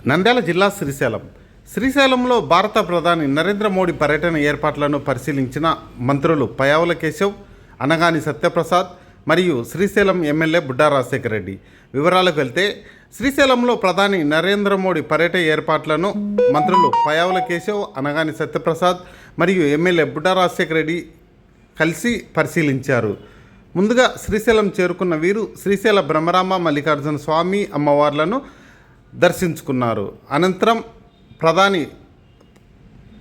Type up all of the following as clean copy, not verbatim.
నంద్యాల జిల్లా శ్రీశైలంలో భారత ప్రధాని నరేంద్ర మోడీ పర్యటన ఏర్పాట్లను పరిశీలించిన మంత్రులు పయ్యావుల కేశవ్, అనగాని సత్యప్రసాద్ మరియు శ్రీశైలం ఎమ్మెల్యే బుడ్డా రాజశేఖర రెడ్డి. వివరాలకు వెళ్తే శ్రీశైలంలో ప్రధాని నరేంద్ర మోడీ పర్యటన ఏర్పాట్లను మంత్రులు పయ్యావుల కేశవ్, అనగాని సత్యప్రసాద్ మరియు ఎమ్మెల్యే బుడ్డా రాజశేఖర రెడ్డి కలిసి పరిశీలించారు. ముందుగా శ్రీశైలం చేరుకున్న వీరు శ్రీశైల బ్రహ్మరాంబ మల్లికార్జున స్వామి అమ్మవార్లను దర్శించుకున్నారు. అనంతరం ప్రధాని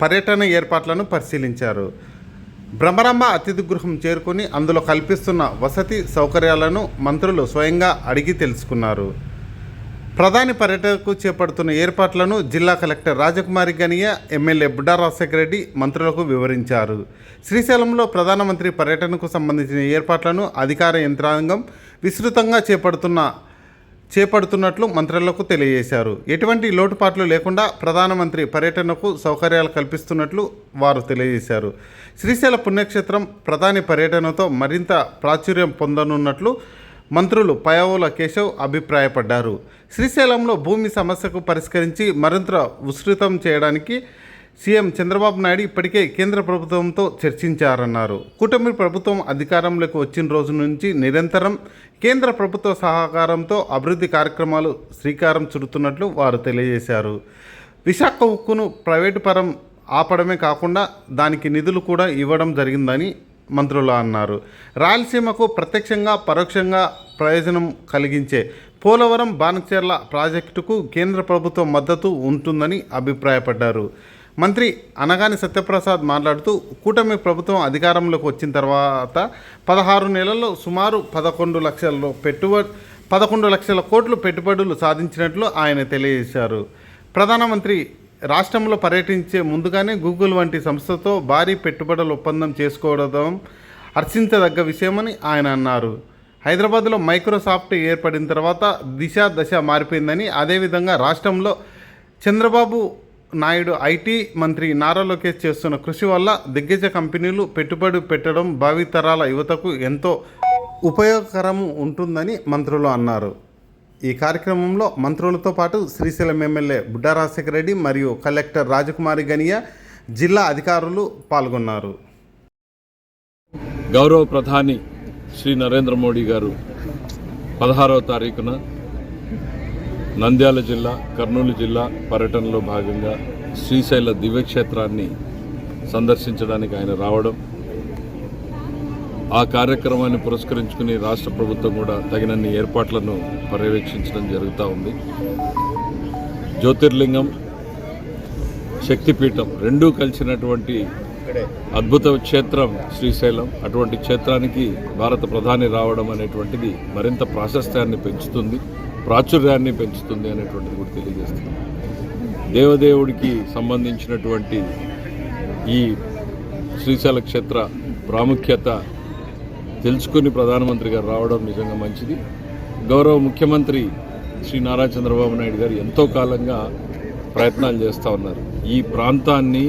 పర్యటన ఏర్పాట్లను పరిశీలించారు. బ్రహ్మరాంబ అతిథి గృహం చేరుకొని అందులో కల్పిస్తున్న వసతి సౌకర్యాలను మంత్రులు స్వయంగా అడిగి తెలుసుకున్నారు. ప్రధాని పర్యటనకు చేపడుతున్న ఏర్పాట్లను జిల్లా కలెక్టర్ రాజకుమారి గనియ, ఎమ్మెల్యే బుడ్డా రాజశేఖర రెడ్డి మంత్రులకు వివరించారు. శ్రీశైలంలో ప్రధానమంత్రి పర్యటనకు సంబంధించిన ఏర్పాట్లను అధికార యంత్రాంగం విస్తృతంగా చేపడుతున్నట్లు మంత్రులకు తెలియజేశారు. ఎటువంటి లోటుపాట్లు లేకుండా ప్రధానమంత్రి పర్యటనకు సౌకర్యాలు కల్పిస్తున్నట్లు వారు తెలియజేశారు. శ్రీశైల పుణ్యక్షేత్రం ప్రధాని పర్యటనతో మరింత ప్రాచుర్యం పొందనున్నట్లు మంత్రులు పయ్యావుల కేశవ్ అభిప్రాయపడ్డారు. శ్రీశైలంలో భూమి సమస్యకు పరిష్కరించి మరింత విస్తృతం చేయడానికి సీఎం చంద్రబాబు నాయుడు ఇప్పటికే కేంద్ర ప్రభుత్వంతో చర్చించారన్నారు. కూటమి ప్రభుత్వం అధికారంలోకి వచ్చిన రోజు నుంచి నిరంతరం కేంద్ర ప్రభుత్వ సహకారంతో అభివృద్ధి కార్యక్రమాలు శ్రీకారం చుడుతున్నట్లు వారు తెలియజేశారు. విశాఖ ఉక్కును ప్రైవేటు పరం ఆపడమే కాకుండా దానికి నిధులు కూడా ఇవ్వడం జరిగిందని మంత్రులు అన్నారు. రాయలసీమకు ప్రత్యక్షంగా పరోక్షంగా ప్రయోజనం కలిగించే పోలవరం బాణచర్ల ప్రాజెక్టుకు కేంద్ర ప్రభుత్వం మద్దతు ఉంటుందని అభిప్రాయపడ్డారు. మంత్రి అనగాని సత్యప్రసాద్ మాట్లాడుతూ కూటమి ప్రభుత్వం అధికారంలోకి వచ్చిన తర్వాత 16 నెలల్లో సుమారు 11 లక్షల కోట్లు పెట్టుబడులు సాధించినట్లు ఆయన తెలియజేశారు. ప్రధానమంత్రి రాష్ట్రంలో పర్యటించే ముందుగానే గూగుల్ వంటి సంస్థతో భారీ పెట్టుబడుల ఒప్పందం చేసుకోవడం హర్షించదగ్గ విషయమని ఆయన అన్నారు. హైదరాబాద్లో మైక్రోసాఫ్ట్ ఏర్పడిన తర్వాత దశ మారిపోయిందని, అదేవిధంగా రాష్ట్రంలో చంద్రబాబు నాయుడు ఐటీ మంత్రి నారా లోకేష్ చేస్తున్న కృషి వల్ల దిగ్గజ కంపెనీలు పెట్టుబడి పెట్టడం భావితరాల యువతకు ఎంతో ఉపయోగకరం ఉంటుందని మంత్రులు అన్నారు. ఈ కార్యక్రమంలో మంత్రులతో పాటు శ్రీశైలం ఎమ్మెల్యే బుడ్డా రాజశేఖర రెడ్డి మరియు కలెక్టర్ రాజకుమారి గనియ, జిల్లా అధికారులు పాల్గొన్నారు. గౌరవ ప్రధాని శ్రీ నరేంద్ర మోడీ గారు 16వ తారీఖున నంద్యాల జిల్లా, కర్నూలు జిల్లా పర్యటనలో భాగంగా శ్రీశైల దివ్యక్షేత్రాన్ని సందర్శించడానికి ఆయన రావడం, ఆ కార్యక్రమాన్ని పురస్కరించుకుని రాష్ట్ర ప్రభుత్వం కూడా తగినన్ని ఏర్పాట్లను పర్యవేక్షించడం జరుగుతూ ఉంది. జ్యోతిర్లింగం, శక్తిపీఠం రెండూ కలిసినటువంటి అద్భుత క్షేత్రం శ్రీశైలం. అటువంటి క్షేత్రానికి భారత ప్రధాని రావడం అనేటువంటిది మరింత ప్రాశస్త్యాన్ని పెంచుతుంది, ప్రాచుర్యాన్ని పెంచుతుంది అనేటువంటిది కూడా తెలియజేస్తుంది. దేవదేవుడికి సంబంధించినటువంటి ఈ శ్రీశైల క్షేత్ర ప్రాముఖ్యత తెలుసుకుని ప్రధానమంత్రి గారు రావడం నిజంగా మంచిది. గౌరవ ముఖ్యమంత్రి శ్రీ నారా చంద్రబాబు నాయుడు గారు ఎంతో కాలంగా ప్రయత్నాలు చేస్తూ ఉన్నారు. ఈ ప్రాంతాన్ని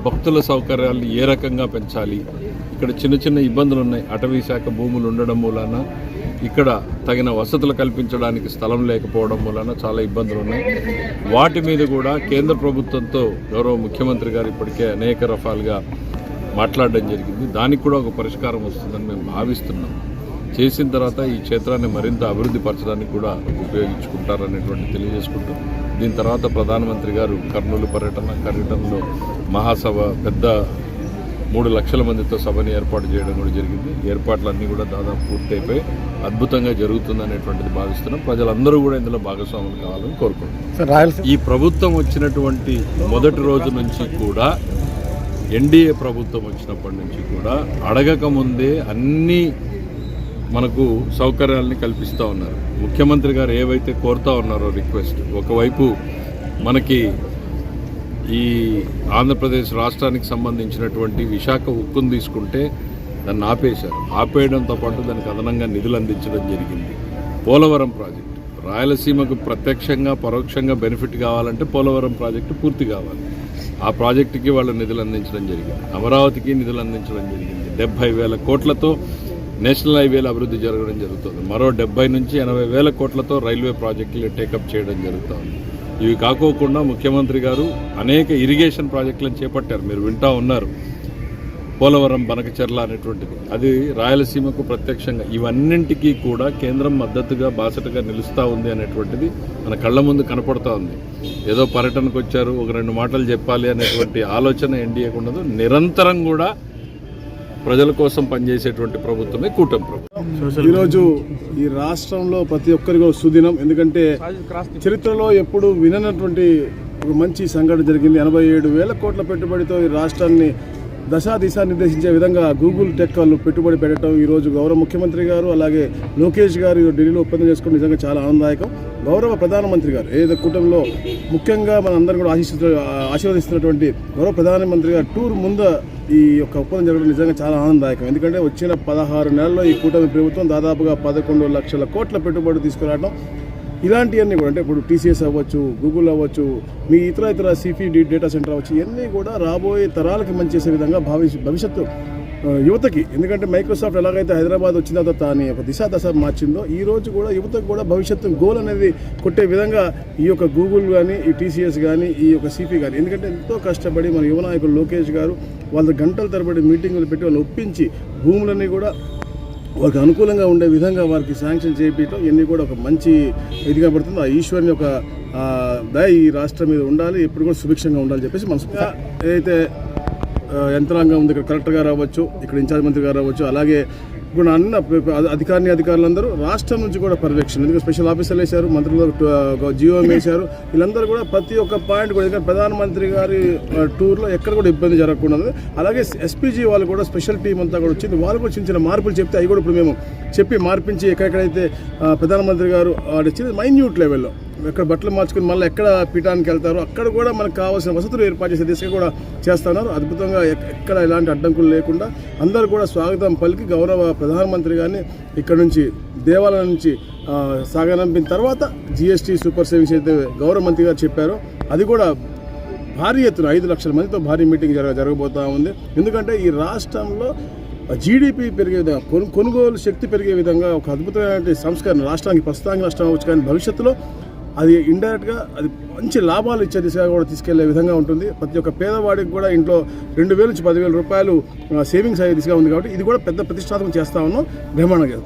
భక్తుల సౌకర్యాలను ఏ రకంగా పెంచాలి, ఇక్కడ చిన్న చిన్న ఇబ్బందులు ఉన్నాయి. అటవీ శాఖ భూములు ఉండడం మూలాన ఇక్కడ తగిన వసతులు కల్పించడానికి స్థలం లేకపోవడం వలన చాలా ఇబ్బందులు ఉన్నాయి. వాటి మీద కూడా కేంద్ర ప్రభుత్వంతో గౌరవ ముఖ్యమంత్రి గారు ఇప్పటికే అనేక రకాలుగా మాట్లాడడం జరిగింది. దానికి కూడా ఒక పరిష్కారం వస్తుందని మేము భావిస్తున్నాం. చేసిన తర్వాత ఈ క్షేత్రాన్ని మరింత అభివృద్ధి పరచడానికి కూడా ఉపయోగించుకుంటారనేటువంటి తెలియజేసుకుంటూ, దీని తర్వాత ప్రధానమంత్రి గారు కర్నూలు పర్యటనలో మహాసభ పెద్ద 3 లక్షల మందితో సభని ఏర్పాటు చేయడం కూడా జరిగింది. ఏర్పాట్లన్నీ కూడా దాదాపు పూర్తయిపోయి అద్భుతంగా జరుగుతుందనేటువంటిది భావిస్తున్నాం. ప్రజలందరూ కూడా ఇందులో భాగస్వాములు కావాలని కోరుకుంటున్నాం. ఈ ప్రభుత్వం వచ్చినటువంటి మొదటి రోజు నుంచి కూడా, ఎన్డీఏ ప్రభుత్వం వచ్చినప్పటి నుంచి కూడా అడగక ముందే అన్ని మనకు సౌకర్యాలని కల్పిస్తూ ఉన్నారు. ముఖ్యమంత్రి గారు ఏవైతే కోరుతూ ఉన్నారో రిక్వెస్ట్, ఒకవైపు మనకి ఈ ఆంధ్రప్రదేశ్ రాష్ట్రానికి సంబంధించినటువంటి విశాఖ ఉక్కును తీసుకుంటే దాన్ని ఆపేశారు. ఆపేయడంతో పాటు దానికి అదనంగా నిధులు అందించడం జరిగింది. పోలవరం ప్రాజెక్టు రాయలసీమకు ప్రత్యక్షంగా పరోక్షంగా బెనిఫిట్ కావాలంటే పోలవరం ప్రాజెక్టు పూర్తి కావాలి. ఆ ప్రాజెక్టుకి వాళ్ళు నిధులు అందించడం జరిగింది. అమరావతికి నిధులు అందించడం జరిగింది. 70,000 కోట్లతో నేషనల్ హైవేల అభివృద్ధి జరగడం జరుగుతుంది. మరో 70 నుంచి 80,000 కోట్లతో రైల్వే ప్రాజెక్టులు టేకప్ చేయడం జరుగుతుంది. ఇవి కాకోకుండా ముఖ్యమంత్రి గారు అనేక ఇరిగేషన్ ప్రాజెక్టులను చేపట్టారు. మీరు వింటా ఉన్నారు. పోలవరం, బనకచెర్ల అనేటువంటిది, అది రాయలసీమకు ప్రత్యక్షంగా, ఇవన్నింటికీ కూడా కేంద్రం మద్దతుగా బాసటగా నిలుస్తూ ఉంది అనేటువంటిది మన కళ్ళ ముందు కనపడతా ఉంది. ఏదో పర్యటనకు వచ్చారు, ఒక 2 మాటలు చెప్పాలి అనేటువంటి ఆలోచన ఎన్డీఏకు ఉండదు. నిరంతరం కూడా ప్రజల కోసం పనిచేసేటువంటి ప్రభుత్వమే కూటమి ప్రభుత్వం. ఈరోజు ఈ రాష్ట్రంలో ప్రతి ఒక్కరికి సుదినం. ఎందుకంటే చరిత్రలో ఎప్పుడు విననటువంటి ఒక మంచి సంఘటన జరిగింది. 87,000 కోట్ల పెట్టుబడితో ఈ రాష్ట్రాన్ని దిశ నిర్దేశించే విధంగా గూగుల్ టెక్ వాళ్ళు పెట్టుబడి పెట్టడం ఈరోజు గౌరవ ముఖ్యమంత్రి గారు అలాగే లోకేష్ గారు ఢిల్లీలో ఒప్పందం చేసుకోవడం నిజంగా చాలా ఆనందదాయకం. గౌరవ ప్రధానమంత్రి గారు ఏదో కూటమిలో ముఖ్యంగా మన అందరం కూడా ఆశీర్వదిస్తున్నటువంటి గౌరవ ప్రధానమంత్రి గారు టూర్ ముందు ఈ యొక్క ఒప్పందం జరగడం నిజంగా చాలా ఆనందదాయకం. ఎందుకంటే వచ్చిన 16 నెలల్లో ఈ కూటమి ప్రభుత్వం దాదాపుగా 11 లక్షల కోట్ల పెట్టుబడి తీసుకురావడం, ఇలాంటివన్నీ కూడా అంటే ఇప్పుడు టీసీఎస్ అవ్వచ్చు, గూగుల్ అవ్వచ్చు, మీ ఇతర సిఫీ డేటా సెంటర్ అవ్వచ్చు, ఇవన్నీ కూడా రాబోయే తరాలకి మంచి చేసే విధంగా భవిష్యత్తు యువతకి. ఎందుకంటే మైక్రోసాఫ్ట్ ఎలాగైతే హైదరాబాద్ వచ్చిన తర్వాత అని ఒక దశ మార్చిందో, ఈ రోజు కూడా యువతకు కూడా భవిష్యత్తు గోల్ అనేది కొట్టే విధంగా ఈ యొక్క గూగుల్ కానీ, ఈ టీసీఎస్ కానీ, ఈ యొక్క సిఫీ కానీ, ఎందుకంటే ఎంతో కష్టపడి మన యువ నాయకులు లోకేష్ గారు వాళ్ళ గంటల తరబడి మీటింగులు పెట్టి వాళ్ళు ఒప్పించి భూములన్నీ కూడా వాళ్ళకి అనుకూలంగా ఉండే విధంగా వారికి శాంక్షన్ చేయించడం, ఇవన్నీ కూడా ఒక మంచి ఇదిగా పడుతుంది. ఆ ఈశ్వరుని యొక్క దయ ఈ రాష్ట్రం మీద ఉండాలి, ఎప్పుడు కూడా సుభిక్షంగా ఉండాలని చెప్పేసి మనసుగా ఏదైతే యంత్రాంగం ఉంది, ఇక్కడ కలెక్టర్ గారు అవ్వచ్చు, ఇక్కడ ఇన్ఛార్జ్ మంత్రి గారు అవ్వచ్చు, అలాగే ఇప్పుడు అన్న అధికారులందరూ రాష్ట్రం నుంచి కూడా పర్యవేక్షణ, ఎందుకంటే స్పెషల్ ఆఫీసర్లు వేశారు, మంత్రులు జీఓఎం వేశారు, వీళ్ళందరూ కూడా ప్రతి ఒక్క పాయింట్ కూడా, ఎందుకంటే ప్రధానమంత్రి గారి టూర్లో ఎక్కడ కూడా ఇబ్బంది జరగకుండా. అలాగే ఎస్పీజీ వాళ్ళు కూడా స్పెషల్ టీం అంతా కూడా వచ్చింది, వాళ్ళు కూడా చిన్న మార్పులు చెప్తే అవి కూడా ఇప్పుడు మేము చెప్పి మార్పించి ఎక్కడెక్కడైతే ప్రధానమంత్రి గారు ఇచ్చింది మైన్యూట్ లెవెల్లో ఎక్కడ బట్టలు మార్చుకుని మళ్ళీ ఎక్కడ పీఠానికి వెళ్తారో అక్కడ కూడా మనకు కావాల్సిన వసతులు ఏర్పాటు చేసే దిశగా కూడా చేస్తున్నారు. అద్భుతంగా ఎక్కడ ఎలాంటి అడ్డంకులు లేకుండా అందరూ కూడా స్వాగతం పలికి గౌరవ ప్రధానమంత్రి గారిని ఇక్కడ నుంచి దేవాలయం నుంచి సాగనంపిన తర్వాత జీఎస్టీ సూపర్ సేవింగ్స్ అయితే గౌరవ మంత్రి గారు చెప్పారో అది కూడా భారీ ఎత్తున 5 లక్షల మందితో భారీ మీటింగ్ జరగబోతూ ఉంది. ఎందుకంటే ఈ రాష్ట్రంలో జీడిపి పెరిగే విధంగా, కొనుగోలు శక్తి పెరిగే విధంగా ఒక అద్భుతమైన సంస్కరణ రాష్ట్రానికి ప్రస్తుతానికి నష్టం అవ్వచ్చు, కానీ భవిష్యత్తులో అది ఇండైరెక్ట్గా అది మంచి లాభాలు ఇచ్చే దిశగా కూడా తీసుకెళ్లే విధంగా ఉంటుంది. ప్రతి ఒక్క పేదవాడికి కూడా ఇంట్లో 2,000 నుంచి 10,000 రూపాయలు సేవింగ్స్ అయ్యే దిశగా ఉంది. కాబట్టి ఇది కూడా పెద్ద ప్రతిష్టాత్మకం చేస్తా ఉన్నాం బ్రహ్మాండంగా.